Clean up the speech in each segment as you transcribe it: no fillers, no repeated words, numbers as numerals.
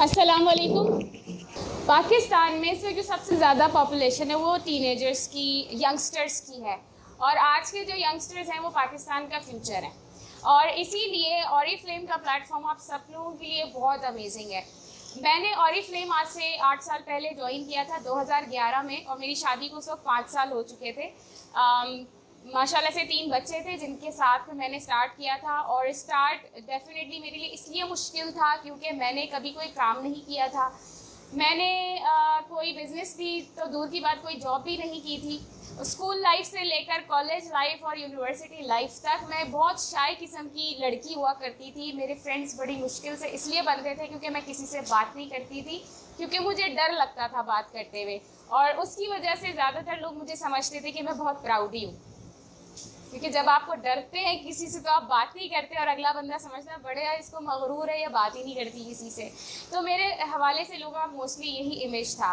अस्सलाम वालेकुम। पाकिस्तान में इस वक्त जो सबसे ज़्यादा पॉपुलेशन है वो टीनेजर्स की, यंगस्टर्स की है। और आज के जो यंगस्टर्स हैं वो पाकिस्तान का फ्यूचर है। और इसीलिए ऑरिफ्लेम का प्लेटफॉर्म आप सब लोगों के लिए बहुत अमेजिंग है। मैंने ऑरिफ्लेम आज से 8 साल पहले ज्वाइन किया था 2011 में, और मेरी शादी को उस वक्त 5 साल हो चुके थे। माशाल्लाह से 3 बच्चे थे जिनके साथ मैंने स्टार्ट किया था। और स्टार्ट डेफिनेटली मेरे लिए इसलिए मुश्किल था क्योंकि मैंने कभी कोई काम नहीं किया था। मैंने कोई बिज़नेस भी तो दूर की बात, कोई जॉब भी नहीं की थी। स्कूल लाइफ से लेकर कॉलेज लाइफ और यूनिवर्सिटी लाइफ तक मैं बहुत शाय किस्म की लड़की हुआ करती थी। मेरे फ्रेंड्स बड़ी मुश्किल से इसलिए बनते थे क्योंकि मैं किसी से बात नहीं करती थी, क्योंकि मुझे डर लगता था बात करते हुए। और उसकी वजह से ज़्यादातर लोग मुझे समझते थे कि मैं बहुत प्राउडी हूँ, क्योंकि जब आपको डरते हैं किसी से तो आप बात नहीं करते और अगला बंदा समझता है बड़े यार इसको मगरूर है या बात ही नहीं करती किसी से। तो मेरे हवाले से लोगों का मोस्टली यही इमेज था।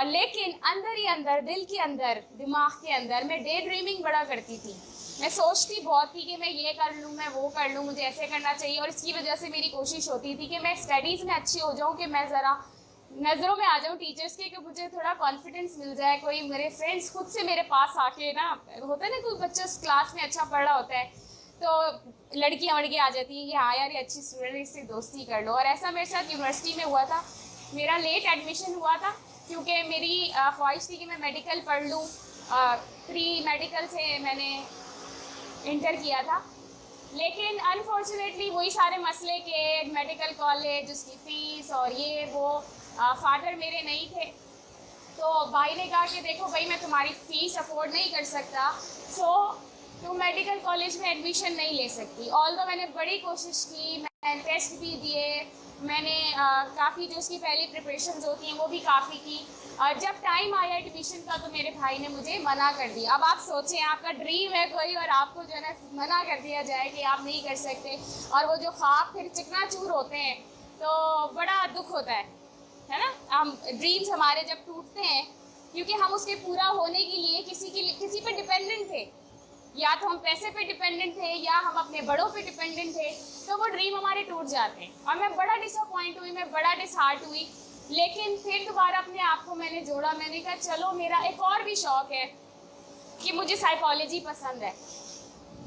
लेकिन अंदर ही अंदर, दिल के अंदर, दिमाग के अंदर मैं डे ड्रीमिंग बड़ा करती थी। मैं सोचती बहुत थी कि मैं ये कर लूँ, मैं वो कर लूँ, मुझे ऐसे करना चाहिए। और इसकी वजह से मेरी कोशिश होती थी कि मैं स्टडीज़ में अच्छी हो जाऊँ, कि मैं ज़रा नज़रों में आ जाऊँ टीचर्स के, कि मुझे थोड़ा कॉन्फिडेंस मिल जाए। कोई मेरे फ्रेंड्स खुद से मेरे पास आके, ना होता है ना कोई बच्चा क्लास में अच्छा पढ़ रहा होता है तो लड़कियाँ वड़कियाँ आ जाती हैं कि हाँ यार ये अच्छी स्टूडेंट है, इससे दोस्ती कर लो। और ऐसा मेरे साथ यूनिवर्सिटी में हुआ था। मेरा लेट एडमिशन हुआ था क्योंकि मेरी ख्वाहिश थी कि मैं मेडिकल पढ़ लूँ। प्री मेडिकल से मैंने इंटर किया था, लेकिन अनफॉर्चुनेटली वही सारे मसले के मेडिकल कॉलेज, उसकी फ़ीस और ये वो, फादर मेरे नहीं थे। तो भाई ने कहा कि देखो भाई मैं तुम्हारी फ़ीस अफोर्ड नहीं कर सकता, सो तुम मेडिकल कॉलेज में एडमिशन नहीं ले सकती। ऑल्दो मैंने बड़ी कोशिश की, मैंने टेस्ट भी दिए, मैंने काफ़ी जो उसकी पहली प्रिपरेशंस होती हैं वो भी काफ़ी की। जब टाइम आया एडमिशन का तो मेरे भाई ने मुझे मना कर दिया। अब आप सोचें, आपका ड्रीम है कोई और आपको जो है ना मना कर दिया जाए कि आप नहीं कर सकते, और वो जो ख्वाब फिर चिकनाचूर होते हैं तो बड़ा दुख होता है ना। हम ड्रीम्स हमारे जब टूटते हैं क्योंकि हम उसके पूरा होने के लिए किसी पे डिपेंडेंट थे, या तो हम पैसे पे डिपेंडेंट थे या हम अपने बड़ों पे डिपेंडेंट थे, तो वो ड्रीम हमारे टूट जाते हैं। और मैं बड़ा डिसअपॉइंट हुई, मैं बड़ा डिसहार्ट हुई। लेकिन फिर दोबारा अपने आप को मैंने जोड़ा। मैंने कहा चलो मेरा एक और भी शौक़ है कि मुझे साइकोलॉजी पसंद है,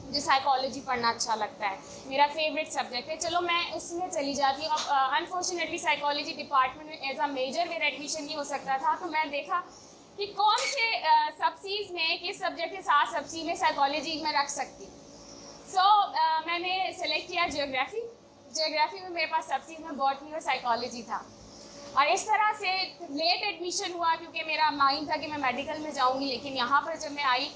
मुझे साइकोलॉजी पढ़ना अच्छा लगता है, मेरा फेवरेट सब्जेक्ट है, चलो मैं उसमें चली जाती हूँ। अब अनफॉर्चुनेटली साइकोलॉजी डिपार्टमेंट में एज अ मेजर मेरा एडमिशन नहीं हो सकता था। तो मैं देखा कि कौन से सबसीज में, किस सब्जेक्ट के साथ सबसी में साइकोलॉजी में रख सकती हूँ। मैंने सेलेक्ट किया जियोग्राफी। जियोग्राफी में मेरे पास सबसीज में बॉटनी और साइकोलॉजी था। और इस तरह से लेट एडमिशन हुआ क्योंकि मेरा माइंड था कि मैं मेडिकल में जाऊँगी। लेकिन यहाँ पर जब मैं आई,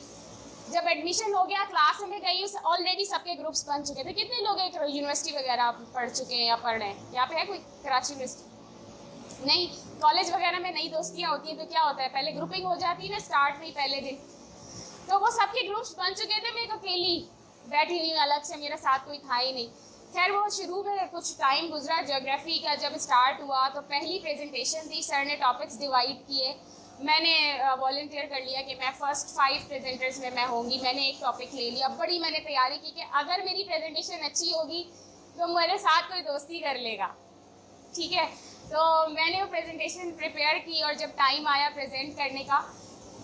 जब एडमिशन हो गया, क्लास में गई, ऑलरेडी सबके ग्रुप्स बन चुके थे। कितने लोग एक यूनिवर्सिटी वगैरह पढ़ चुके हैं या पढ़ रहे हैं? यहाँ पे है कोई कराची यूनिवर्सिटी? नहीं। कॉलेज वगैरह में नई दोस्तियाँ होती हैं तो क्या होता है, पहले ग्रुपिंग हो जाती है ना स्टार्ट में पहले दिन। तो वो सबके ग्रुप्स बन चुके थे, मैं अकेली बैठी हुई अलग से, मेरे साथ कोई था ही नहीं। खैर वो शुरू में कुछ टाइम गुजरा। ज्योग्राफी का जब स्टार्ट हुआ तो पहली प्रेजेंटेशन थी, सर ने टॉपिक्स डिवाइड किए। मैंने वॉलंटियर कर लिया कि मैं फ़र्स्ट 5 प्रेजेंटर्स में मैं होंगी। मैंने एक टॉपिक ले लिया, बड़ी मैंने तैयारी की कि अगर मेरी प्रेजेंटेशन अच्छी होगी तो मेरे साथ कोई दोस्ती कर लेगा, ठीक है। तो मैंने वो प्रेजेंटेशन प्रिपेयर की, और जब टाइम आया प्रेजेंट करने का,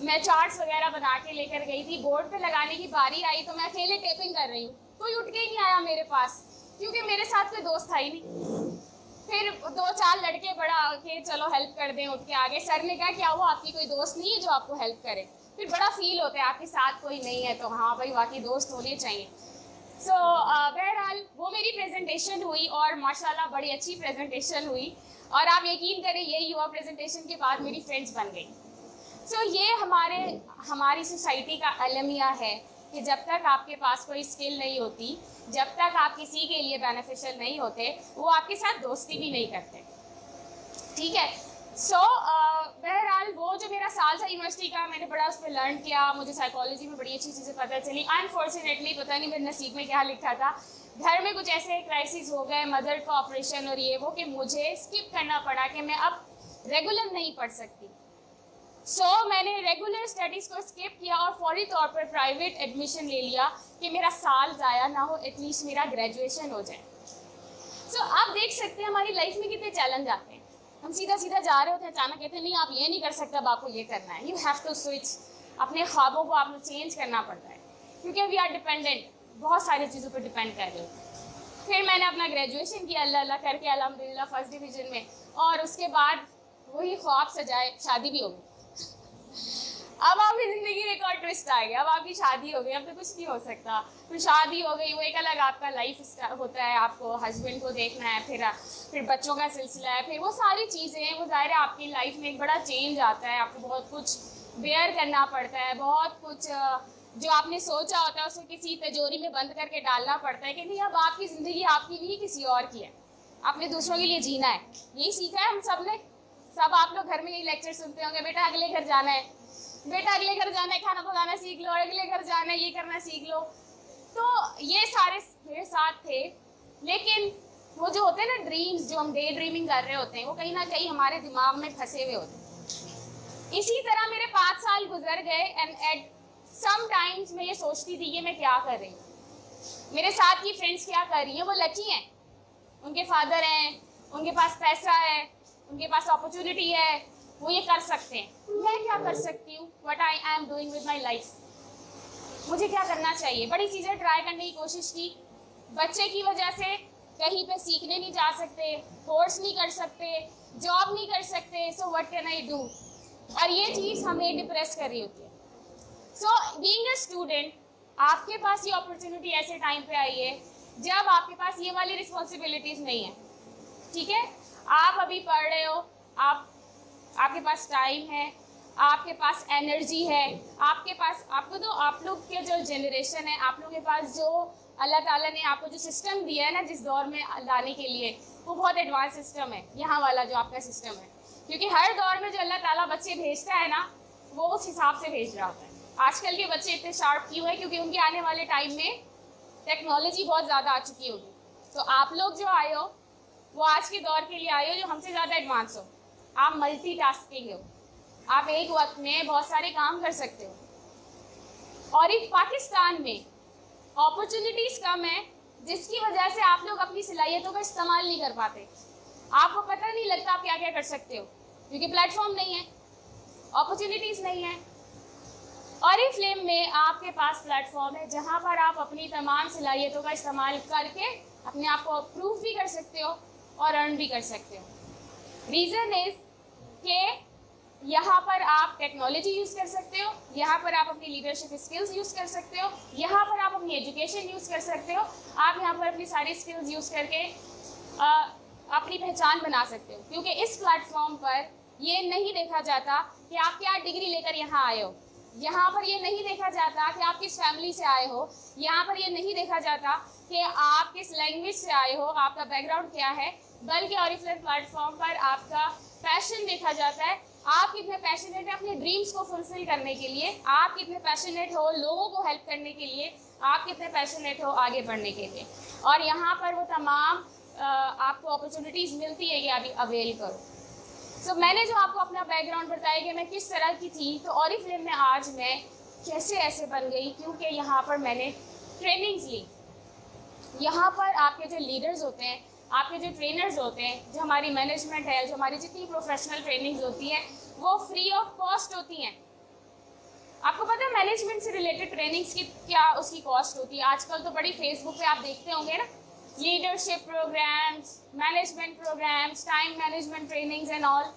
मैं चार्ट्स वगैरह बना के लेकर गई थी। बोर्ड पे लगाने की बारी आई तो मैं अकेले टेपिंग कर रही हूँ, कोई उठ के ही नहीं आया मेरे पास क्योंकि मेरे साथ कोई दोस्त था ही नहीं। फिर 2-4 लड़के बड़ा के चलो हेल्प कर दें उठ के आगे। सर ने कहा क्या वो आपकी कोई दोस्त नहीं है जो आपको हेल्प करे? फिर बड़ा फील होता है आपके साथ कोई नहीं है, तो हाँ भाई बाकी दोस्त होने चाहिए। बहरहाल वो मेरी प्रेजेंटेशन हुई और माशाल्लाह बड़ी अच्छी प्रेजेंटेशन हुई। और आप यकीन करें ये युवा प्रेजेंटेशन के बाद मेरी फ्रेंड्स बन गई। ये हमारी सोसाइटी का अलमिया है कि जब तक आपके पास कोई स्किल नहीं होती, जब तक आप किसी के लिए बेनिफिशियल नहीं होते, वो आपके साथ दोस्ती भी नहीं करते, ठीक है। बहरहाल वो जो मेरा साल था यूनिवर्सिटी का, मैंने बड़ा उस पर लर्न किया। मुझे साइकोलॉजी में बड़ी अच्छी चीज़ें पता चली। अनफॉर्चुनेटली पता नहीं मेरे नसीब में क्या लिखा था, घर में कुछ ऐसे क्राइसिस हो गए, मदर का ऑपरेशन और ये वो, कि मुझे स्किप करना पड़ा कि मैं अब रेगुलर नहीं पढ़ सकती। मैंने रेगुलर स्टडीज़ को स्किप किया और फौरी तौर पर प्राइवेट एडमिशन ले लिया कि मेरा साल ज़ाया ना हो, एटलीस्ट मेरा ग्रेजुएशन हो जाए। आप देख सकते हैं हमारी लाइफ में कितने चैलेंज आते हैं। हम सीधा सीधा जा रहे होते हैं, अचानक कहते हैं नहीं आप ये नहीं कर सकते, अब आपको ये करना है। यू हैव टू स्विच, अपने ख्वाबों को आपको चेंज करना पड़ता है, क्योंकि वी आर डिपेंडेंट, बहुत सारी चीज़ों पर डिपेंड कर रहे होते हैं। फिर मैंने अपना ग्रेजुएशन किया अल्लाह अल्लाह करके, अल्हम्दुलिल्लाह फर्स्ट डिवीज़न में, और उसके बाद वही ख्वाब सजाए, शादी भी हो गई। अब आपकी ज़िंदगी में एक और ट्विस्ट आ गया, अब आपकी शादी हो गई, अब तो कुछ नहीं हो सकता। फिर शादी हो गई, वो एक अलग आपका लाइफ होता है, आपको हस्बैंड को देखना है, फिर बच्चों का सिलसिला है, फिर वो सारी चीज़ें हैं, वो ज़ाहिर है आपकी लाइफ में एक बड़ा चेंज आता है, आपको बहुत कुछ बेयर करना पड़ता है, बहुत कुछ जो आपने सोचा होता है उसको किसी तिजोरी में बंद करके डालना पड़ता है कि नहीं अब आपकी ज़िंदगी आपकी नहीं किसी और की है, आपने दूसरों के लिए जीना है। यही सीखा है हम सब ने, सब आप लोग घर में यही लेक्चर सुनते होंगे, बेटा अगले घर जाना है, बेटा अगले घर जाना है, खाना पकाना सीख लो, अगले घर जाना है, ये करना सीख लो। तो ये सारे मेरे साथ थे, लेकिन वो जो होते हैं ना ड्रीम्स, जो हम डे ड्रीमिंग कर रहे होते हैं, वो कहीं ना कहीं हमारे दिमाग में फंसे हुए होते हैं। इसी तरह मेरे 5 साल गुजर गए, एंड एट सम टाइम्स मैं ये सोचती थी कि मैं क्या कर रही हूँ, मेरे साथ की फ्रेंड्स क्या कर रही हैं, वो लकी हैं, उनके फादर हैं, उनके पास पैसा है, उनके पास अपॉर्चुनिटी है, वो ये कर सकते हैं, मैं क्या कर सकती हूँ, what I am doing with my life, मुझे क्या करना चाहिए। बड़ी चीज़ें ट्राई करने की कोशिश की, बच्चे की वजह से कहीं पे सीखने नहीं जा सकते, कोर्स नहीं कर सकते, जॉब नहीं कर सकते, so what can I do, और ये चीज़ हमें डिप्रेस कर रही होती है। सो बीइंग अ स्टूडेंट, आपके पास ये अपॉर्चुनिटी ऐसे टाइम पे आई है जब आपके पास ये वाली रिस्पॉन्सिबिलिटीज़ नहीं है, ठीक है, आप अभी पढ़ रहे हो, आपके पास टाइम है, आपके पास एनर्जी है, आपके पास आपको तो आप लोग के जो जनरेशन है, आप लोगों के पास जो अल्लाह ताला ने आपको जो सिस्टम दिया है ना जिस दौर में लाने के लिए, वो बहुत एडवांस सिस्टम है, यहाँ वाला जो आपका सिस्टम है, क्योंकि हर दौर में जो अल्लाह ताला बच्चे भेजता है ना वो उस हिसाब से भेज रहा होता है। आजकल के बच्चे इतने शार्प क्यों है, क्योंकि उनके आने वाले टाइम में टेक्नोलॉजी बहुत ज़्यादा आ चुकी होगी। तो आप लोग जो आए हो वो आज के दौर के लिए आए हो जो हमसे ज़्यादा एडवांस हो, आप मल्टीटास्किंग हो, आप एक वक्त में बहुत सारे काम कर सकते हो। और एक पाकिस्तान में अपॉर्चुनिटीज़ कम है, जिसकी वजह से आप लोग अपनी सलाहियतों का इस्तेमाल नहीं कर पाते, आपको पता नहीं लगता आप क्या क्या कर सकते हो, क्योंकि प्लेटफॉर्म नहीं है, अपॉर्चुनिटीज़ नहीं है। ऑरिफ्लेम में आपके पास प्लेटफॉर्म है जहाँ पर आप अपनी तमाम सलाहियतों का इस्तेमाल करके अपने आप को प्रूफ भी कर सकते हो और अर्न भी कर सकते हो। रीज़न इज़ कि यहाँ पर आप टेक्नोलॉजी यूज़ कर सकते हो, यहाँ पर आप अपनी लीडरशिप स्किल्स यूज़ कर सकते हो, यहाँ पर आप अपनी एजुकेशन यूज़ कर सकते हो, आप यहाँ पर अपनी सारी स्किल्स यूज़ करके अपनी पहचान बना सकते हो। क्योंकि इस प्लेटफॉर्म पर ये नहीं देखा जाता कि आप क्या डिग्री लेकर यहाँ आए हो, यहाँ पर ये नहीं देखा जाता कि आप किस फैमिली से आए हो, यहाँ पर ये नहीं देखा जाता कि आप किस लैंग्वेज से आए हो, आपका बैकग्राउंड क्या है, बल्कि ऑरिफ्लेम प्लेटफॉर्म पर आपका पैशन देखा जाता है। आप कितने पैशनेट हैं अपने ड्रीम्स को फुलफिल करने के लिए, आप कितने पैशनेट हो लोगों को हेल्प करने के लिए, आप कितने पैशनेट हो आगे बढ़ने के लिए। और यहाँ पर वो तमाम आपको अपॉर्चुनिटीज़ मिलती है कि अभी अवेल करो। सो मैंने जो आपको अपना बैकग्राउंड बताया कि मैं किस तरह की थी, तो ऑरिफ्लेम में आज मैं कैसे ऐसे बन गई, क्योंकि यहाँ पर मैंने ट्रेनिंग्स ली। यहाँ पर आपके जो लीडर्स होते हैं, आपके जो ट्रेनर्स होते हैं, जो हमारी मैनेजमेंट है, जो हमारी जितनी प्रोफेशनल ट्रेनिंग्स होती हैं वो फ्री ऑफ कॉस्ट होती हैं। आपको पता है मैनेजमेंट से रिलेटेड ट्रेनिंग्स की क्या उसकी कॉस्ट होती है? आजकल तो बड़ी फेसबुक पे आप देखते होंगे ना, leadership programmes, management programmes, time management trainings and all.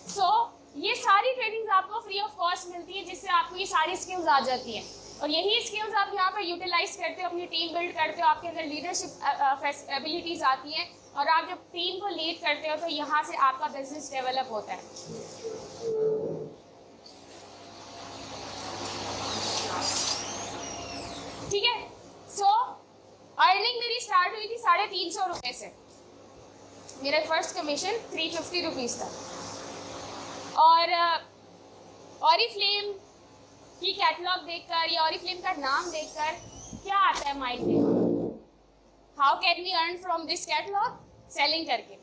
So ये सारी ट्रेनिंग्स आपको फ्री ऑफ कॉस्ट मिलती है, जिससे आपको ये सारी स्किल्स आ जाती हैं, और यही स्किल्स आप यहाँ पर यूटिलाइज करते हो, अपनी टीम बिल्ड करते हो, आपके अंदर लीडरशिप एबिलिटीज़ आती हैं, और आप जब टीम को लीड करते हो तो यहाँ से आपका बिजनेस डेवलप होता है। ठीक है, सो अर्निंग मेरी स्टार्ट हुई थी 350 रुपये से। मेरा फर्स्ट कमीशन 350 रुपीज़ था। और ऑरिफ्लेम की कैटलॉग देखकर या ऑरिफ्लेम का नाम देखकर क्या आता है माइंड में? How can we earn from this catalogue? Selling करके।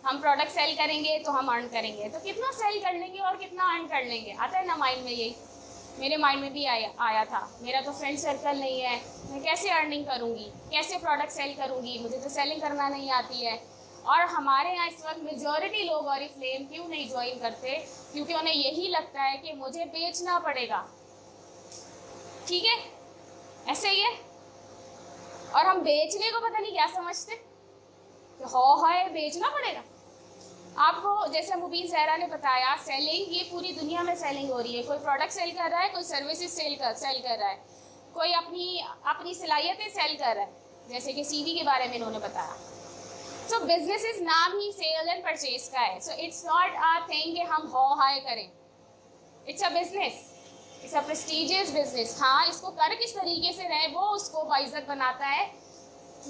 हम प्रोडक्ट सेल करेंगे तो हम अर्न करेंगे, तो कितना सेल कर लेंगे और कितना अर्न कर लेंगे, आता है ना माइंड में। यही मेरे माइंड में भी आया था। मेरा तो फ्रेंड सर्कल नहीं है, मैं कैसे अर्निंग करूँगी, कैसे प्रोडक्ट सेल करूँगी, मुझे तो सेलिंग करना नहीं आती है। और हमारे यहाँ इस वक्त मेजॉरिटी लोग ऑरिफ्लेम क्यों नहीं ज्वाइन करते? क्योंकि उन्हें यही लगता है कि मुझे बेचना पड़ेगा। ठीक है, ऐसे ही है। और हम बेचने को पता नहीं क्या समझते कि हो है बेचना पड़ेगा। आपको जैसे मुबीन ज़हरा ने बताया, सेलिंग ये पूरी दुनिया में सेलिंग हो रही है। कोई प्रोडक्ट सेल कर रहा है, कोई सर्विसेज सेल कर रहा है, कोई अपनी सलाहियतें सेल कर रहा है, जैसे कि सीवी के बारे में इन्होंने बताया। सो बिजनेस नाम ही सेल एंड परचेज का है। So it's not a thing कि हम हो हाय करें। It's a business, it's a prestigious business. हाँ, इसको कर किस तरीके से रहे वो उसको बाइज्जत बनाता है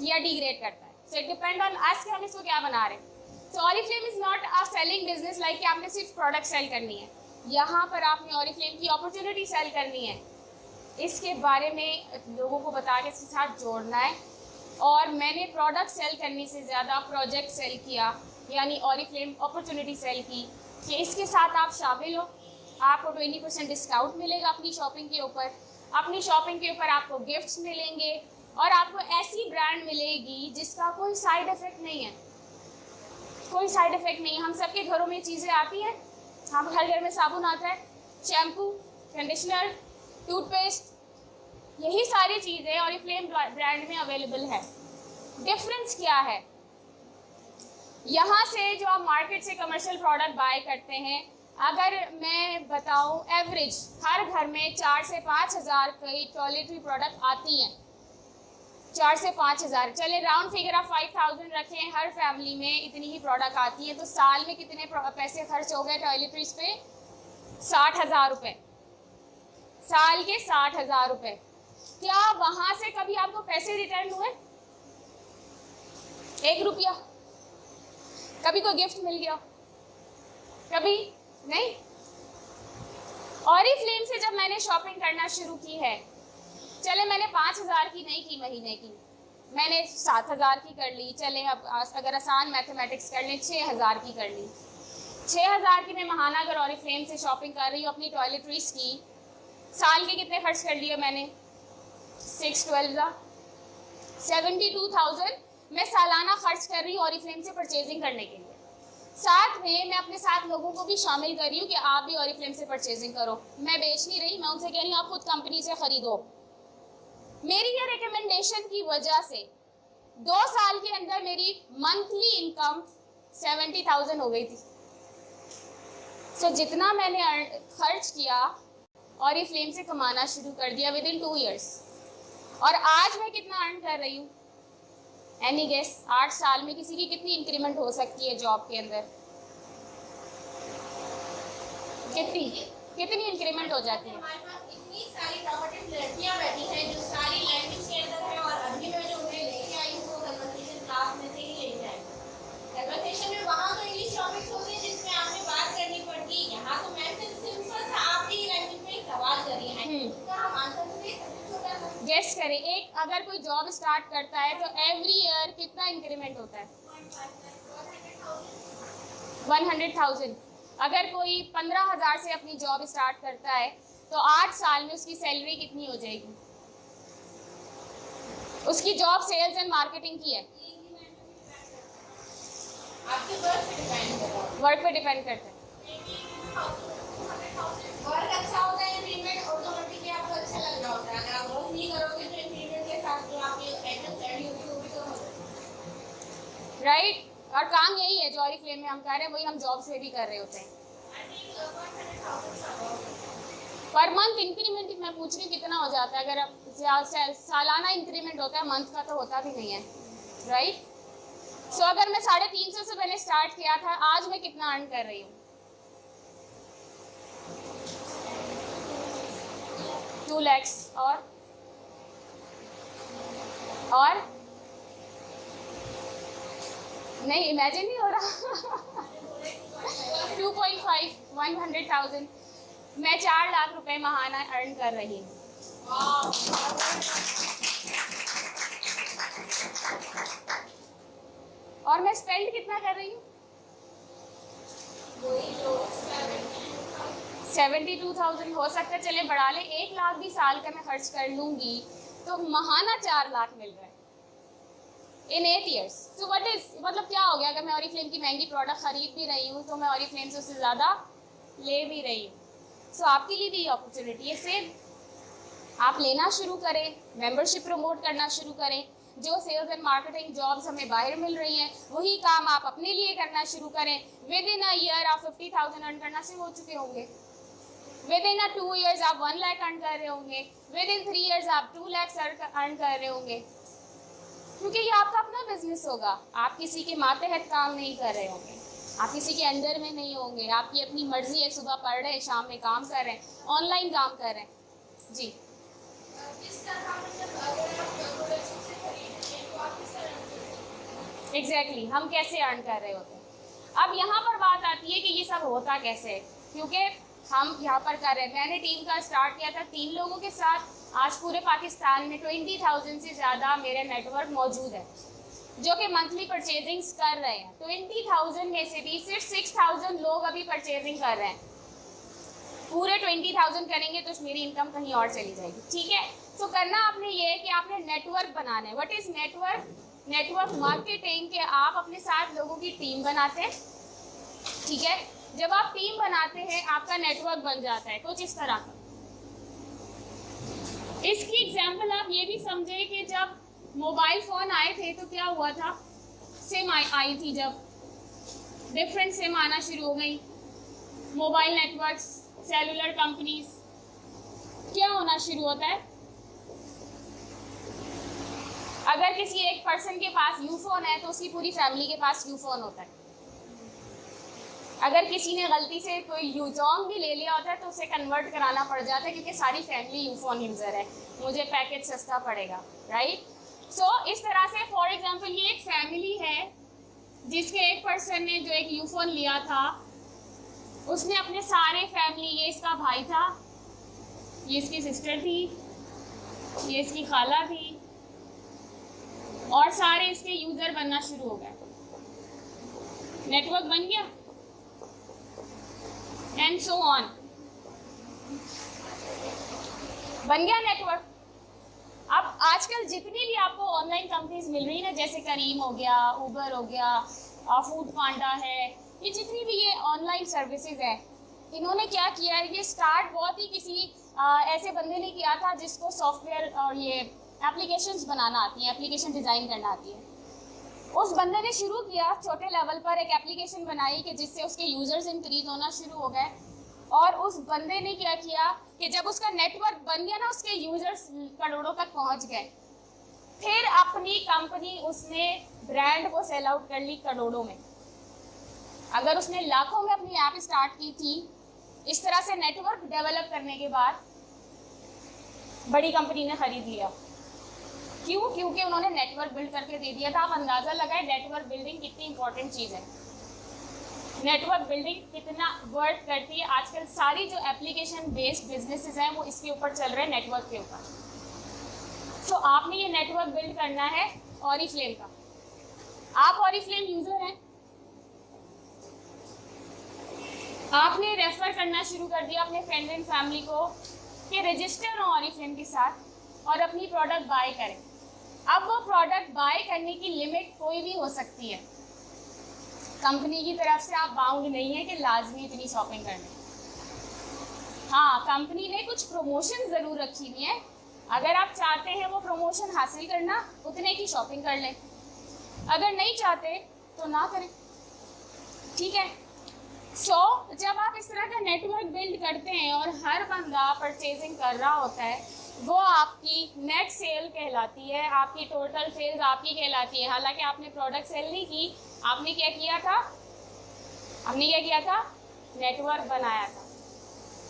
या डिग्रेड करता है। So it depend on us कि हम इसको क्या बना रहे हैं। So Oriflame is not a selling business like कि आपने सिर्फ प्रोडक्ट सेल करनी है। यहाँ पर आपने ऑरिफ्लेम की अपॉर्चुनिटी सेल करनी है, इसके बारे में लोगों को बता के इसके साथ जोड़ना है। और मैंने प्रोडक्ट सेल करने से ज़्यादा प्रोजेक्ट सेल किया, यानी ऑरिफ्लेम अपॉर्चुनिटी सेल की कि इसके साथ आप शामिल हो, आपको 20% डिस्काउंट मिलेगा अपनी शॉपिंग के ऊपर। अपनी शॉपिंग के ऊपर आपको गिफ्ट्स मिलेंगे और आपको ऐसी ब्रांड मिलेगी जिसका कोई साइड इफ़ेक्ट नहीं है। कोई साइड इफ़ेक्ट नहीं है। हम सबके घरों में चीज़ें आती हैं, हम हर घर में साबुन आता है, शैम्पू, कंडीशनर, टूथपेस्ट, यही सारी चीज़ें ऑरिफ्लेम ब्रांड में अवेलेबल है। डिफरेंस क्या है? यहाँ से जो आप मार्केट से कमर्शियल प्रोडक्ट बाय करते हैं, अगर मैं बताऊँ एवरेज हर घर में 4 से 5 हज़ार की टॉयलेटरी प्रोडक्ट आती हैं। 4 से 5 हज़ार, चले राउंड फिगर आप 5000 रखें, हर फैमिली में इतनी ही प्रोडक्ट आती है। तो साल में कितने पैसे खर्च हो गए टॉयलेटरीज पे? 60,000 रुपये। साल के 60,000 रुपये। क्या वहाँ से कभी आपको पैसे रिटर्न हुए? 1 रुपया? कभी कोई गिफ्ट मिल गया? कभी नहीं। ऑरिफ्लेम से जब मैंने शॉपिंग करना शुरू की है, चले मैंने 5,000 की नहीं की महीने की, मैंने 7,000 की कर ली। चले अब अगर आसान मैथमेटिक्स कर लें, 6,000 की कर ली। 6,000 की मैं महाना अगर ऑरिफ्लेम से शॉपिंग कर रही हूँ अपनी टॉयलेटरीज की, साल के कितने खर्च कर लिए मैंने? 6-12 72,000 मैं सालाना खर्च कर रही हूँ ऑरिफ्लेम से परचेजिंग करने के लिए। साथ में मैं अपने साथ लोगों को भी शामिल कर रही हूँ कि आप भी ऑरिफ्लेम से परचेजिंग करो। मैं बेच नहीं रही, मैं उनसे कह रही हूँ आप खुद कंपनी से ख़रीदो। मेरी ये रिकमेंडेशन की वजह से 2 साल के अंदर मेरी मंथली इनकम 70,000 हो गई थी। सो जितना मैंने खर्च किया ऑरिफ्लेम से कमाना शुरू कर दिया विद इन 2 ईयर्स। और आज मैं कितना अर्न कर रही हूँ? Any guess? 8 साल में किसी की कितनी इंक्रीमेंट हो सकती है जॉब के अंदर? कितनी इंक्रीमेंट हो जाती है? हमारे पास इतनी सारी टॉपरटिव लड़कियां बैठी हैं जो सारी लैंग्वेज के अंदर है, और अभी मैं जो उन्हें लेके आई हूँ वो कन्वर्सेशन क्लास में से ही लेके आई। कन्वर्सेशन में वहाँ तो इंग्लिश टॉपिक्स होते हैं जिसमें आपने बात करनी पड़ती है, यहाँ तो मैम से सिंपल सा आपकी लैंग्वेज में सवाल करिए हैं, उसका हम आंसर तो दे सकते। गेस करें, एक अगर कोई जॉब स्टार्ट करता है तो एवरी ईयर कितना इंक्रीमेंट होता है? 100,000। अगर कोई 15,000 से अपनी जॉब स्टार्ट करता है तो 8 साल में उसकी सैलरी कितनी हो जाएगी? उसकी जॉब सेल्स एंड मार्केटिंग की है, आपके वर्क पे डिपेंड करता है। वर्क अच्छा होता है, इंक्रीमेंट ऑटोमेटिकली आपको अच्छा लग रहा होता है। अगर आप वर्क नहीं करोगे तो इंक्रीमेंट के साथ जो आपकी एडजस्ट सैलरी होगी वो भी कम हो जाएगी। राइट। और काम यही है जो ऑरिफ्लेम में हम कर रहे हैं, वही हम जॉब से भी कर रहे होते हैं। पर मंथ इंक्रीमेंट मैं पूछ रही हूँ कितना हो जाता है? अगर आप सालाना इंक्रीमेंट होता है, मंथ का तो होता भी नहीं है। राइट। सो अगर मैं 350 से मैंने स्टार्ट किया था, आज मैं कितना अर्न कर रही हूँ? 2 लाख। और नहीं, इमेजिन नहीं हो रहा। 2.5 100,000 मैं 4 लाख रुपए महाना अर्न कर रही हूँ। और मैं स्पेंड कितना कर रही हूँ? 72,000। हो सकता है चले बढ़ा ले, 1 लाख भी साल का मैं खर्च कर लूँगी तो महाना 4 लाख मिल रहा है। इन 8 years. So what is, मतलब क्या हो गया, अगर मैं ऑरिफ्लेम की महंगी प्रोडक्ट खरीद भी रही हूँ तो मैं ऑरिफ्लेम से उससे ज़्यादा ले भी रही हूँ. सो आपके लिए भी अपॉर्चुनिटी है सेम. आप लेना शुरू करें, मेंबरशिप प्रमोट करना शुरू करें. जो सेल्स एंड मार्केटिंग जॉब्स हमें बाहर मिल रही हैं वही काम आप अपने लिए करना शुरू करें. विद इन अ ईयर आप 50,000 अर्न करना शुरू हो चुके होंगे. विद इन 2 years आप 1 लाख अर्न कर रहे होंगे. विद इन 3 years आप 2 लाख अर्न कर रहे होंगे, क्योंकि ये आपका अपना बिजनेस होगा. आप किसी के मातहत काम नहीं कर रहे होंगे, आप किसी के अंडर में नहीं होंगे. आपकी अपनी मर्जी है, सुबह पढ़ रहे हैं, शाम में काम कर रहे हैं, ऑनलाइन काम कर रहे हैं. जी, इस तरह मतलब अगर आप प्रोडक्ट से खरीदते हैं तो आप किस तरह एग्जैक्टली हम कैसे अर्न कर रहे होते हैं. अब यहाँ पर बात आती है कि ये सब होता कैसे है, क्योंकि हम यहाँ पर कर रहे हैं. मैंने टीम का स्टार्ट किया था 3 लोगों के साथ. आज पूरे पाकिस्तान में 20,000 से ज़्यादा मेरे नेटवर्क मौजूद है जो कि मंथली परचेजिंग्स कर रहे हैं. 20,000 में से भी सिर्फ 6,000 लोग अभी परचेजिंग कर रहे हैं. पूरे 20,000 करेंगे तो मेरी इनकम कहीं और चली जाएगी. ठीक है, तो करना आपने ये है कि आपने नेटवर्क बनाना है. What is network? Network marketing के आप अपने साथ लोगों की टीम बनाते हैं. ठीक है, जब आप टीम बनाते हैं आपका नेटवर्क बन जाता है कुछ इस तरह का. इसकी एग्जांपल आप ये भी समझे कि जब मोबाइल फ़ोन आए थे तो क्या हुआ था. सिम आई थी, जब डिफरेंट सिम आना शुरू हो गई, मोबाइल नेटवर्क्स, सेलुलर कंपनीज, क्या होना शुरू होता है. अगर किसी एक पर्सन के पास यू फ़ोन है तो उसकी पूरी फैमिली के पास यू फ़ोन होता है. अगर किसी ने गलती से कोई यूजोंग भी ले लिया होता है तो उसे कन्वर्ट कराना पड़ जाता है, क्योंकि सारी फैमिली यूफोन यूज़र है, मुझे पैकेज सस्ता पड़ेगा. राइट. सो इस तरह से फॉर एग्जांपल ये एक फैमिली है जिसके एक पर्सन ने जो एक यूफोन लिया था उसने अपने सारे फैमिली, ये इसका भाई था, ये इसकी सिस्टर थी, ये इसकी खाला थी, और सारे इसके यूज़र बनना शुरू हो गए. नेटवर्क बन गया एंड सो ऑन. बन गया नेटवर्क. अब आजकल जितनी भी आपको ऑनलाइन कंपनीज मिल रही है ना, जैसे करीम हो गया, उबर हो गया, फूड पांडा है, ये जितनी भी ये ऑनलाइन सर्विसेज है, इन्होंने क्या किया है, ये स्टार्ट बहुत ही किसी ऐसे बंदे ने किया था जिसको सॉफ्टवेयर और ये एप्लीकेशंस बनाना आती है, एप्लीकेशन डिज़ाइन करना आती है. उस बंदे ने शुरू किया छोटे लेवल पर, एक एप्लीकेशन बनाई कि जिससे उसके यूज़र्स इंक्रीज होना शुरू हो गए. और उस बंदे ने क्या किया कि जब उसका नेटवर्क बन गया ना, उसके यूज़र्स करोड़ों तक पहुंच गए, फिर अपनी कंपनी उसने ब्रांड को सेल आउट कर ली करोड़ों में. अगर उसने लाखों में अपनी ऐप स्टार्ट की थी, इस तरह से नेटवर्क डेवलप करने के बाद बड़ी कंपनी ने ख़रीद लिया. क्यों? क्योंकि उन्होंने नेटवर्क बिल्ड करके दे दिया था. आप अंदाज़ा लगाएं नेटवर्क बिल्डिंग कितनी इंपॉर्टेंट चीज़ है, नेटवर्क बिल्डिंग कितना वर्क करती है. आजकल सारी जो एप्लीकेशन बेस्ड बिजनेसेस हैं वो इसके ऊपर चल रहे हैं, नेटवर्क के ऊपर. सो आपने ये नेटवर्क बिल्ड करना है ऑरिफ्लेम का. आप ऑरिफ्लेम यूज़र हैं, आपने रेफर करना शुरू कर दिया अपने फ्रेंड एंड फैमिली को कि रजिस्टर हो ऑरिफ्लेम के साथ और अपनी प्रोडक्ट बाय करें. अब वो प्रोडक्ट बाय करने की लिमिट कोई भी हो सकती है. कंपनी की तरफ से आप बाउंड नहीं है कि लाजमी इतनी शॉपिंग करनी. हाँ, कंपनी ने कुछ प्रमोशन ज़रूर रखी हुई है. अगर आप चाहते हैं वो प्रमोशन हासिल करना, उतने की शॉपिंग कर लें. अगर नहीं चाहते तो ना करें. ठीक है. सो जब आप इस तरह का नेटवर्क बिल्ड करते हैं और हर बंदा परचेजिंग कर रहा होता है, वो आपकी नेट सेल कहलाती है, आपकी टोटल सेल्स आपकी कहलाती है. हालांकि आपने प्रोडक्ट सेल नहीं की, आपने क्या किया था, हमने क्या किया था, नेटवर्क बनाया था.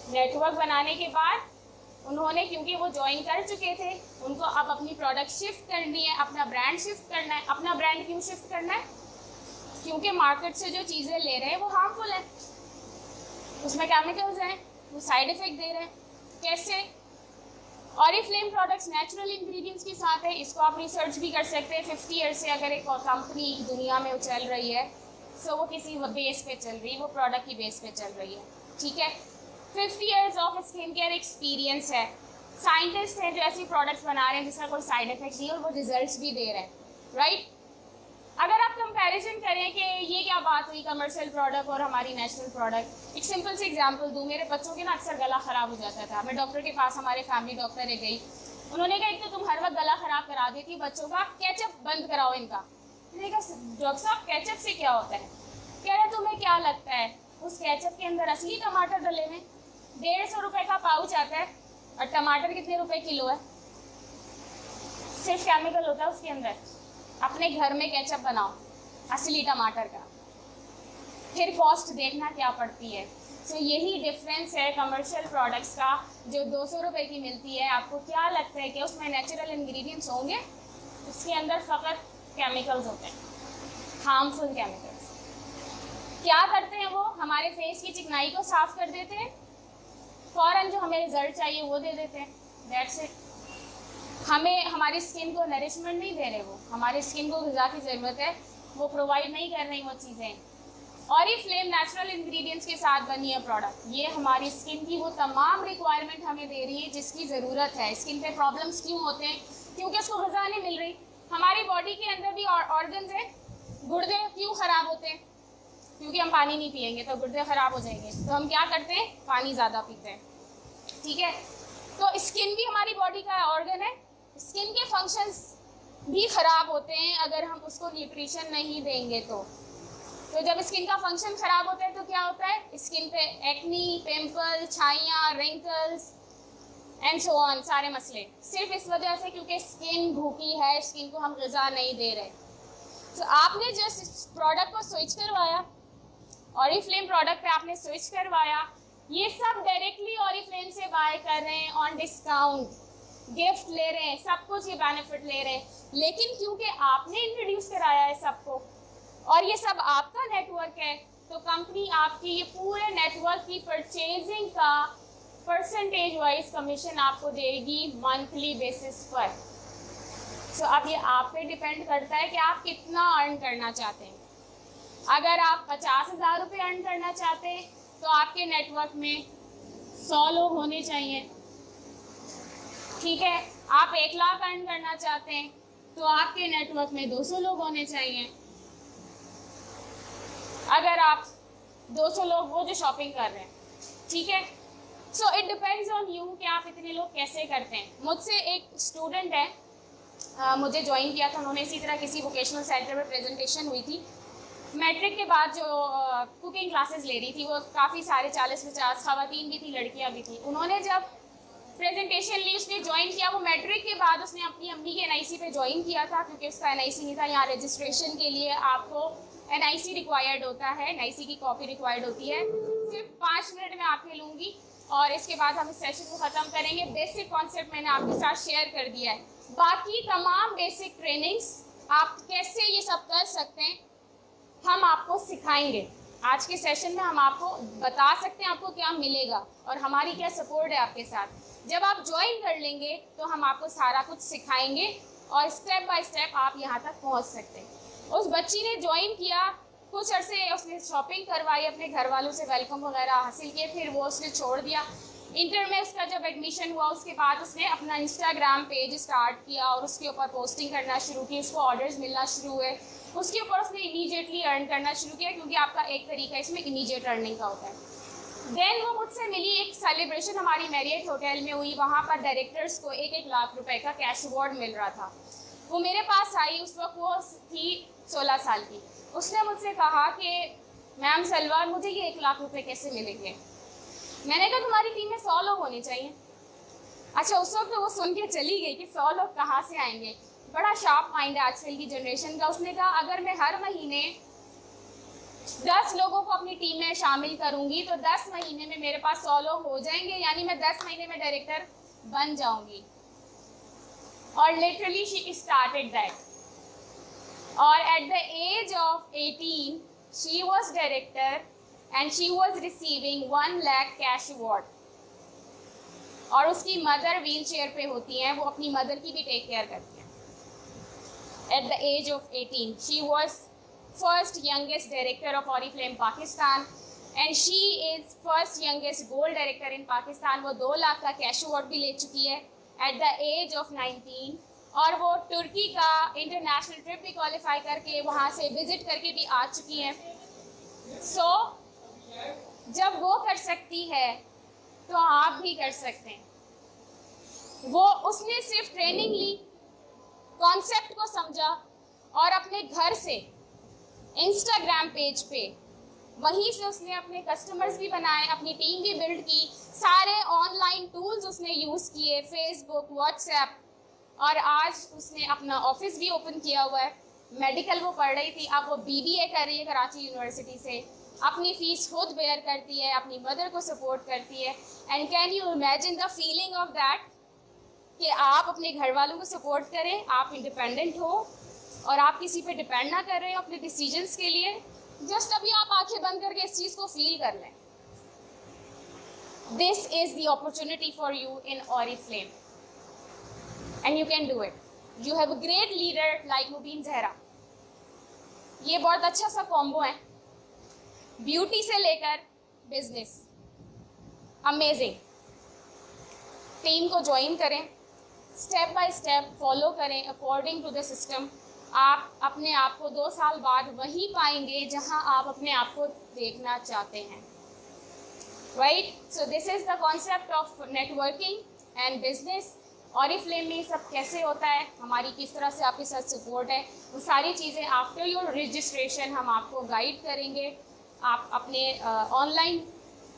नेटवर्क बनाने के बाद उन्होंने, क्योंकि वो ज्वाइन कर चुके थे, उनको अब अपनी प्रोडक्ट शिफ्ट करनी है, अपना ब्रांड शिफ्ट करना है. अपना ब्रांड क्यों शिफ्ट करना है? क्योंकि मार्केट से जो चीज़ें ले रहे हैं वो हार्मफुल है, उसमें केमिकल्स हैं, वो साइड इफ़ेक्ट दे रहे हैं. कैसे? ऑरिफ्लेम प्रोडक्ट्स नेचुरल इंग्रेडिएंट्स के साथ है. इसको आप रिसर्च भी कर सकते हैं. 50 ईयर से अगर एक कंपनी दुनिया में चल रही है, सो वो किसी बेस पे चल रही है, वो प्रोडक्ट की बेस पे चल रही है. ठीक है. 50 years of skin care experience है. साइंटिस्ट हैं जो ऐसी प्रोडक्ट्स बना रहे हैं जिसका कोई साइड इफेक्ट नहीं है और वो रिजल्ट्स भी दे रहे हैं. राइट. अगर आप कंपैरिजन करें कि ये क्या बात हुई कमर्शियल प्रोडक्ट और हमारी नेशनल प्रोडक्ट, एक सिंपल सी एग्जांपल दूँ, मेरे बच्चों के ना अक्सर गला ख़राब हो जाता था। मैं डॉक्टर के पास, हमारे फैमिली डॉक्टर है, गई। उन्होंने कहा एक तो तुम हर वक्त गला ख़राब करा देती बच्चों का, केचप बंद कराओ इनका। मैंने कहा डॉक्टर साहब केचप से क्या होता है? कह रहे तुम्हें क्या लगता है उस केचप के अंदर असली टमाटर डले हुए? 150 रुपये का पाउच आता है और टमाटर कितने रुपए किलो है? सिर्फ केमिकल होता है उसके अंदर। अपने घर में केचप बनाओ असली टमाटर का, फिर कॉस्ट देखना क्या पड़ती है। सो यही डिफरेंस है कमर्शियल प्रोडक्ट्स का, जो 200 रुपये की मिलती है। आपको क्या लगता है कि उसमें नेचुरल इंग्रेडिएंट्स होंगे? उसके अंदर फ़कत केमिकल्स होते हैं, हार्मफुल केमिकल्स। क्या करते हैं वो? हमारे फेस की चिकनाई को साफ कर देते हैं, फ़ौरन जो हमें रिजल्ट चाहिए वो दे देते हैं, दैट्स इट। हमें हमारी स्किन को नरिशमेंट नहीं दे रहे, वो हमारी स्किन को ग़िज़ा की ज़रूरत है, वो प्रोवाइड नहीं कर रही वो चीज़ें। ऑरिफ्लेम नेचुरल इंग्रेडिएंट्स के साथ बनी है प्रोडक्ट। ये हमारी स्किन की वो तमाम रिक्वायरमेंट हमें दे रही है जिसकी ज़रूरत है। स्किन पे प्रॉब्लम्स क्यों होते हैं? क्योंकि उसको ग़िज़ा नहीं मिल रही। हमारी बॉडी के अंदर भी ऑर्गन्स हैं। गुर्दे क्यों ख़राब होते हैं? क्योंकि हम पानी नहीं पिएंगे तो गुर्दे ख़राब हो जाएंगे। तो हम क्या करते हैं? पानी ज़्यादा पीते हैं, ठीक है। तो स्किन भी हमारी बॉडी का ऑर्गन है। स्किन के फंक्शंस भी ख़राब होते हैं अगर हम उसको न्यूट्रिशन नहीं देंगे तो जब स्किन का फंक्शन ख़राब होता है तो क्या होता है? स्किन पे एक्नी, पिंपल, छाइयाँ, रिंकल्स एंड सो ऑन, सारे मसले सिर्फ इस वजह से क्योंकि स्किन भूखी है, स्किन को हम ग़िज़ा नहीं दे रहे। तो आपने जस्ट इस प्रोडक्ट को स्विच करवाया, ऑरिफ्लेम प्रोडक्ट पे आपने स्विच करवाया, ये सब डायरेक्टली ऑरिफ्लेम से बाय कर रहे हैं ऑन डिस्काउंट, गिफ्ट ले रहे हैं, सब कुछ ये बेनिफिट ले रहे हैं। लेकिन क्योंकि आपने इंट्रोड्यूस कराया है सबको और ये सब आपका नेटवर्क है, तो कंपनी आपकी ये पूरे नेटवर्क की परचेजिंग का परसेंटेज वाइज कमीशन आपको देगी मंथली बेसिस पर। सो अब ये आप पे डिपेंड करता है कि आप कितना अर्न करना चाहते हैं। अगर आप 50,000 रुपये अर्न करना चाहते हैं तो आपके नेटवर्क में 100 लोग होने चाहिए, ठीक है। आप 1 लाख अर्न करना चाहते हैं तो आपके नेटवर्क में 200 लोग होने चाहिए। अगर आप 200 लोग वो जो शॉपिंग कर रहे हैं, ठीक है। So it depends on you कि आप इतने लोग कैसे करते हैं। मुझसे एक स्टूडेंट है, मुझे ज्वाइन किया था उन्होंने, इसी तरह किसी वोकेशनल सेंटर में प्रेजेंटेशन हुई थी। मैट्रिक के बाद जो कुकिंग क्लासेस ले रही थी, वो काफ़ी सारे 40-50 ख़वातीन भी थी, लड़कियां भी थी। उन्होंने जब प्रेजेंटेशन ली, उसने ज्वाइन किया, वो मैट्रिक के बाद उसने अपनी अम्मी के NIC पे ज्वाइन किया था क्योंकि उसका NIC नहीं था। यहाँ रजिस्ट्रेशन के लिए आपको NIC रिक्वायर्ड होता है, NIC की कॉपी रिक्वायर्ड होती है। सिर्फ 5 मिनट में आपके लूँगी और इसके बाद हम इस सेशन को ख़त्म करेंगे। बेसिक कॉन्सेप्ट मैंने आपके साथ शेयर कर दिया है, बाकी तमाम बेसिक ट्रेनिंग्स आप कैसे ये सब कर सकते हैं हम आपको सिखाएंगे। आज के सेशन में हम आपको बता सकते हैं आपको क्या मिलेगा और हमारी क्या सपोर्ट है आपके साथ। जब आप ज्वाइन कर लेंगे तो हम आपको सारा कुछ सिखाएंगे और स्टेप बाय स्टेप आप यहाँ तक पहुँच सकते हैं। उस बच्ची ने ज्वाइन किया, कुछ अरसे उसने शॉपिंग करवाई, अपने घर वालों से वेलकम वगैरह हासिल किए, फिर वो उसने छोड़ दिया। इंटर में उसका जब एडमिशन हुआ उसके बाद उसने अपना इंस्टाग्राम पेज स्टार्ट किया और उसके ऊपर पोस्टिंग करना शुरू की, उसको ऑर्डर्स मिलना शुरू हुए। उसके ऊपर उसने इमीडिएटली अर्न करना शुरू किया क्योंकि आपका एक तरीका इसमें इमीडिएट अर्निंग का होता है। देन वो मुझसे मिली, एक सेलिब्रेशन हमारी मैरियट होटल में हुई, वहाँ पर डायरेक्टर्स को 1-1 लाख रुपए का कैश अवार्ड मिल रहा था। वो मेरे पास आई, उस वक्त वो थी 16 साल की। उसने मुझसे कहा कि मैम सलवार, मुझे ये 1 लाख रुपए कैसे मिलेंगे? मैंने कहा तुम्हारी टीम में 100 लोग होने चाहिए। अच्छा, उस वक्त तो वो सुन के चली गई कि 100 लोग कहाँ से आएंगे। बड़ा शार्प माइंड है आजकल की जनरेशन का। उसने कहा अगर मैं हर महीने 10 लोगों को अपनी टीम में शामिल करूंगी तो 10 महीने में मेरे पास 100 लोग हो जाएंगे, यानी मैं 10 महीने में डायरेक्टर बन जाऊंगी। और लिटरली शी स्टार्टेड दैट, और at the age of 18 she was director and she was receiving 1 lakh cash award. और उसकी मदर व्हील चेयर पे होती हैं, वो अपनी मदर की भी टेक केयर करती हैं। At the age of 18 she was first youngest director of Oriflame Pakistan and she is first youngest gold director in Pakistan. वो 2 लाख का कैश अवार्ड भी ले चुकी है एट द एज ऑफ 19। और वो तुर्की का इंटरनेशनल ट्रिप भी क्वालिफाई करके वहाँ से विजिट करके भी आ चुकी हैं। सो जब वो कर सकती है तो आप भी कर सकते हैं। वो उसने सिर्फ ट्रेनिंग ली, कॉन्सेप्ट को समझा और अपने घर से इंस्टाग्राम पेज पे वहीं से उसने अपने कस्टमर्स भी बनाए, अपनी टीम भी बिल्ड की, सारे ऑनलाइन टूल्स उसने यूज़ किए, फेसबुक, व्हाट्सएप, और आज उसने अपना ऑफिस भी ओपन किया हुआ है। मेडिकल वो पढ़ रही थी, अब वो बीबीए कर रही है कराची यूनिवर्सिटी से, अपनी फ़ीस खुद बेयर करती है, अपनी मदर को सपोर्ट करती है। And can you imagine the feeling of that कि आप अपने घर वालों को सपोर्ट करें, आप इंडिपेंडेंट हो और आप किसी पे डिपेंड ना कर रहे हो अपने डिसीजंस के लिए। जस्ट अभी आप आंखें बंद करके इस चीज़ को फील कर लें। This is the opportunity for you in Oriflame and you can do it. You have a great leader like Mubeen Zahra. ये बहुत अच्छा सा कॉम्बो है, ब्यूटी से लेकर बिजनेस, अमेजिंग। टीम को ज्वाइन करें, स्टेप बाय स्टेप फॉलो करें अकॉर्डिंग टू द सिस्टम। आप अपने आप को 2 साल बाद वहीं पाएंगे जहां आप अपने आप को देखना चाहते हैं, right? So this is the concept of networking and business. Oriflame में सब कैसे होता है, हमारी किस तरह से आपके साथ सपोर्ट है, वो सारी चीज़ें आफ्टर योर रजिस्ट्रेशन हम आपको गाइड करेंगे। आप अपने ऑनलाइन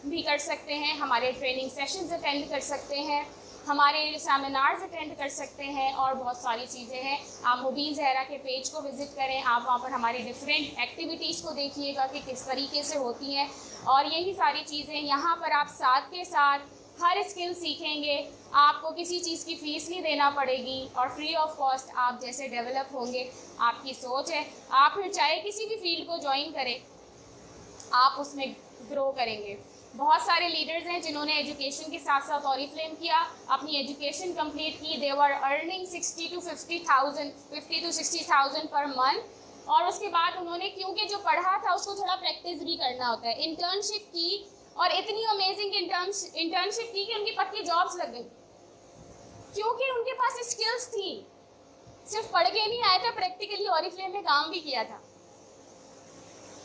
भी कर सकते हैं, हमारे ट्रेनिंग सेशंस अटेंड कर सकते हैं, हमारे सेमिनार्स अटेंड कर सकते हैं, और बहुत सारी चीज़ें हैं। आप मुबीन जहरा के पेज को विज़िट करें, आप वहाँ पर हमारी डिफरेंट एक्टिविटीज़ को देखिएगा कि किस तरीके से होती हैं। और यही सारी चीज़ें यहाँ पर आप साथ के साथ हर स्किल सीखेंगे, आपको किसी चीज़ की फ़ीस नहीं देना पड़ेगी और फ्री ऑफ कॉस्ट आप जैसे डेवलप होंगे, आपकी सोच है, आप फिर चाहे किसी भी फील्ड को ज्वाइन करें, आप उसमें ग्रो करेंगे। बहुत सारे लीडर्स हैं जिन्होंने एजुकेशन के साथ साथ ऑरिफ्लेम किया, अपनी एजुकेशन कंप्लीट की, दे वर अर्निंग 50 to 60,000 पर मंथ, और उसके बाद उन्होंने, क्योंकि जो पढ़ा था उसको थोड़ा प्रैक्टिस भी करना होता है, इंटर्नशिप की, और इतनी अमेजिंग इंटर्नशिप की कि उनकी पक्की जॉब्स लग गई, क्योंकि उनके पास स्किल्स थी। सिर्फ पढ़ के नहीं आए थे, प्रैक्टिकली ऑरिफ्लेम में काम भी किया था।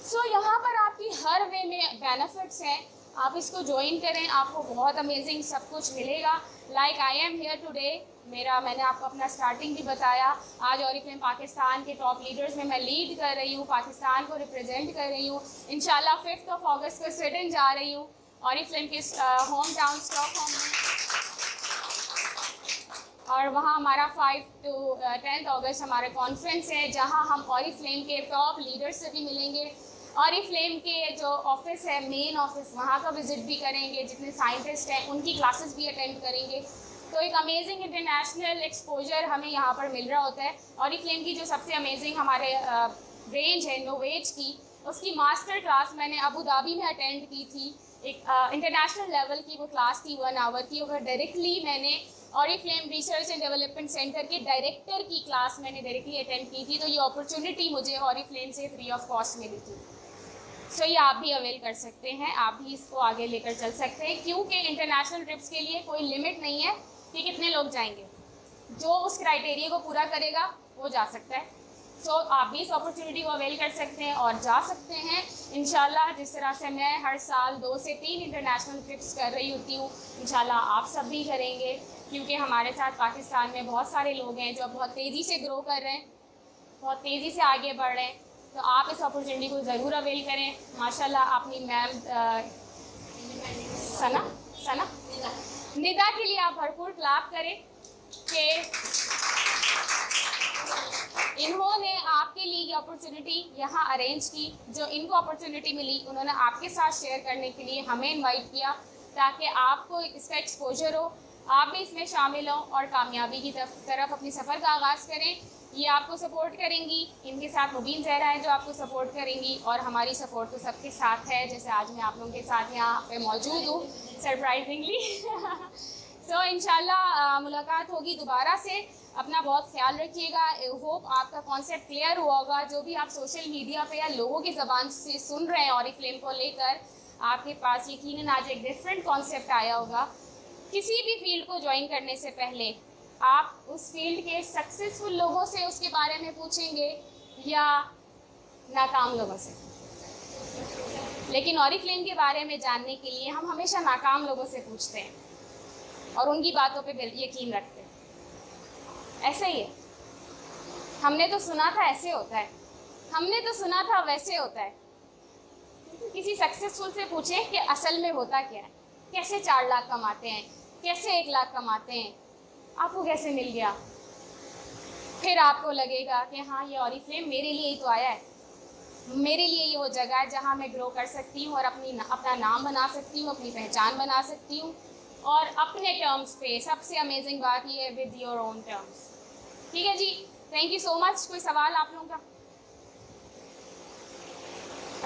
सो यहाँ पर आपकी हर वे में बेनिफिट्स हैं, आप इसको ज्वाइन करें, आपको बहुत अमेजिंग सब कुछ मिलेगा। Like I am here today, मैंने आपको अपना स्टार्टिंग भी बताया। आज ऑरिफ्लेम पाकिस्तान के टॉप लीडर्स में मैं लीड कर रही हूँ, पाकिस्तान को रिप्रेजेंट कर रही हूँ। इंशाल्लाह 5 अगस्त को स्वीडन जा रही हूँ, ऑरिफ्लेम के होम टाउन स्टॉकहोम में, और वहाँ हमारा 5 to 10 अगस्त हमारा कॉन्फ्रेंस है, जहाँ हम ऑरिफ्लेम के टॉप लीडर्स से भी मिलेंगे। ऑरिफ्लेम के जो ऑफिस है, मेन ऑफिस, वहाँ का विज़िट भी करेंगे, जितने साइंटिस्ट हैं उनकी क्लासेस भी अटेंड करेंगे। तो एक अमेजिंग इंटरनेशनल एक्सपोजर हमें यहाँ पर मिल रहा होता है। ऑरिफ्लेम की जो सबसे अमेजिंग हमारे रेंज है नोवेज की, उसकी मास्टर क्लास मैंने अबू धाबी में अटेंड की थी। एक इंटरनेशनल लेवल की वो क्लास थी, 1 आवर की, और डायरेक्टली मैंने Oriflame research and development centre के डायरेक्टर की क्लास मैंने डायरेक्टली अटेंड की थी। तो ये अपॉर्चुनिटी मुझे ऑरिफ्लेम से फ्री ऑफ कॉस्ट मिली थी। सो ये आप भी अवेल कर सकते हैं, आप भी इसको आगे लेकर चल सकते हैं, क्योंकि इंटरनेशनल ट्रिप्स के लिए कोई लिमिट नहीं है कि कितने लोग जाएंगे। जो उस क्राइटेरिया को पूरा करेगा वो जा सकता है। सो आप भी इस अपॉर्चुनिटी को अवेल कर सकते हैं और जा सकते हैं इंशाल्लाह। जिस तरह से मैं हर साल 2 से 3 इंटरनेशनल ट्रिप्स कर रही होती हूँ, इंशाल्लाह आप सब भी करेंगे, क्योंकि हमारे साथ पाकिस्तान में बहुत सारे लोग हैं जो बहुत तेज़ी से ग्रो कर रहे हैं, बहुत तेज़ी से आगे बढ़ रहे हैं। तो आप इस अपॉर्चुनिटी को ज़रूर अवेल करें। माशाल्लाह अपनी मैम सना निदा के लिए आप भरपूर क्लैप करें कि इन्होंने आपके लिए ये अपॉर्चुनिटी यहाँ अरेंज की। जो इनको अपॉर्चुनिटी मिली, उन्होंने आपके साथ शेयर करने के लिए हमें इनवाइट किया, ताकि आपको इसका एक्सपोजर हो, आप भी इसमें शामिल हों और कामयाबी की तरफ अपनी सफ़र का आगाज़ करें। ये आपको सपोर्ट करेंगी, इनके साथ मुबीन जहरा है जो आपको सपोर्ट करेंगी, और हमारी सपोर्ट तो सबके साथ है। जैसे आज मैं आप लोगों के साथ यहाँ पे मौजूद हूँ सरप्राइजिंगली। सो इंशाल्लाह मुलाकात होगी दोबारा से। अपना बहुत ख्याल रखिएगा। आई होप आपका कॉन्सेप्ट क्लियर हुआ होगा। जो भी आप सोशल मीडिया पे या लोगों की ज़बान से सुन रहे हैं ऑरिफ्लेम को लेकर, आपके पास यकीनन आज एक डिफरेंट कॉन्सेप्ट आया होगा। किसी भी फील्ड को ज्वाइन करने से पहले आप उस फील्ड के सक्सेसफुल लोगों से उसके बारे में पूछेंगे या नाकाम लोगों से? लेकिन ऑरिफ्लेम के बारे में जानने के लिए हम हमेशा नाकाम लोगों से पूछते हैं और उनकी बातों पे यकीन रखते हैं। ऐसे ही है, हमने तो सुना था ऐसे होता है, हमने तो सुना था वैसे होता है। किसी सक्सेसफुल से पूछें कि असल में होता क्या है, कैसे 4 लाख कमाते हैं, कैसे 1 लाख कमाते हैं, आपको कैसे मिल गया। फिर आपको लगेगा कि हाँ, ये ऑरिफ्लेम मेरे लिए ही तो आया है, मेरे लिए ये वो जगह है जहाँ मैं ग्रो कर सकती हूँ और अपना नाम बना सकती हूँ, अपनी पहचान बना सकती हूँ और अपने टर्म्स पे। सबसे अमेजिंग बात ये है, विद योर ओन टर्म्स। ठीक है जी, थैंक यू सो मच। कोई सवाल आप लोगों का?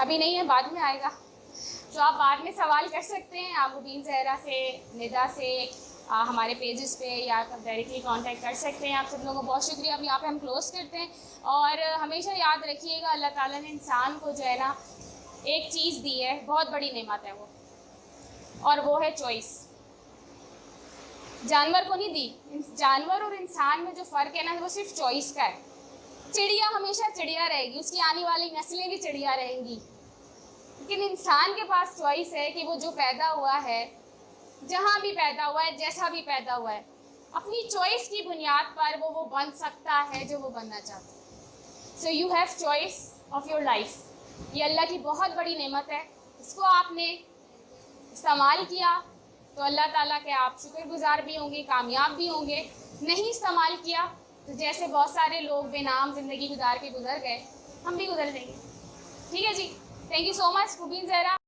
अभी नहीं है, बाद में आएगा, तो आप बाद में सवाल कर सकते हैं। आप मुबीन ज़हरा से, निदा से, हमारे पेजेस पे या डायरेक्टली कांटेक्ट कर सकते हैं। आप सब लोगों को बहुत शुक्रिया। अब यहाँ पे हम क्लोज करते हैं और हमेशा याद रखिएगा, अल्लाह ताला ने इंसान को जो है ना एक चीज़ दी है, बहुत बड़ी नेमत है वो, और वो है चॉइस। जानवर को नहीं दी। जानवर और इंसान में जो फ़र्क है ना, वो सिर्फ चॉइस का है। चिड़िया हमेशा चिड़िया रहेगी, उसकी आने वाली नस्लें भी चिड़िया रहेंगी, लेकिन इंसान के पास चॉइस है कि वो जो पैदा हुआ है, जहाँ भी पैदा हुआ है, जैसा भी पैदा हुआ है, अपनी चॉइस की बुनियाद पर वो बन सकता है जो वो बनना चाहता है। So you have choice of your life. ये अल्लाह की बहुत बड़ी नेमत है। इसको आपने इस्तेमाल किया तो अल्लाह ताला के आप शुक्रगुजार भी होंगे, कामयाब भी होंगे। नहीं इस्तेमाल किया तो जैसे बहुत सारे लोग बेनाम ज़िंदगी गुजार के गुजर गए, हम भी गुजर जाएंगे। ठीक है जी, thank you so much. Mubeen Zahra.